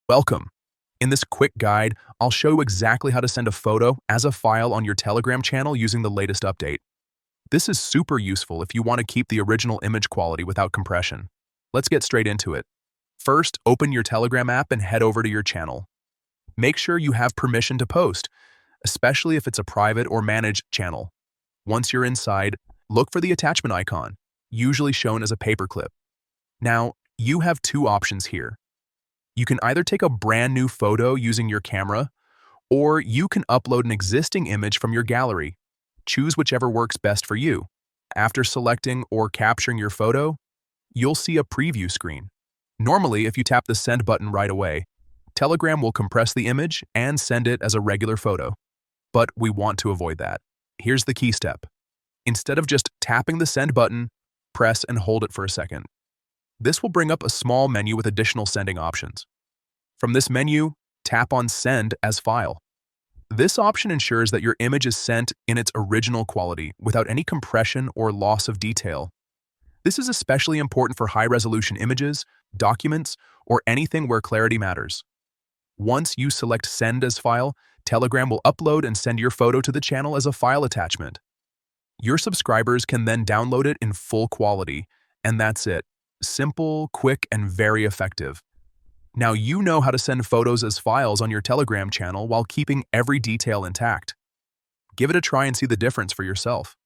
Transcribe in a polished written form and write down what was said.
Welcome. In this quick guide, I'll show you exactly how to send a photo as a file on your Telegram channel using the latest update. This is super useful if you want to keep the original image quality without compression. Let's get straight into it. First, open your Telegram app and head over to your channel. Make sure you have permission to post, especially if it's a private or managed channel. Once you're inside, look for the attachment icon, usually shown as a paperclip. Now, you have two options here. You can either take a brand new photo using your camera, or you can upload an existing image from your gallery. Choose whichever works best for you. After selecting or capturing your photo, you'll see a preview screen. Normally, if you tap the send button right away, Telegram will compress the image and send it as a regular photo. But we want to avoid that. Here's the key step. Instead of just tapping the send button, press and hold it for a second. This will bring up a small menu with additional sending options. From this menu, tap on Send as File. This option ensures that your image is sent in its original quality without any compression or loss of detail. This is especially important for high-resolution images, documents, or anything where clarity matters. Once you select Send as File, Telegram will upload and send your photo to the channel as a file attachment. Your subscribers can then download it in full quality, and that's it. Simple, quick, and very effective. Now you know how to send photos as files on your Telegram channel while keeping every detail intact. Give it a try and see the difference for yourself.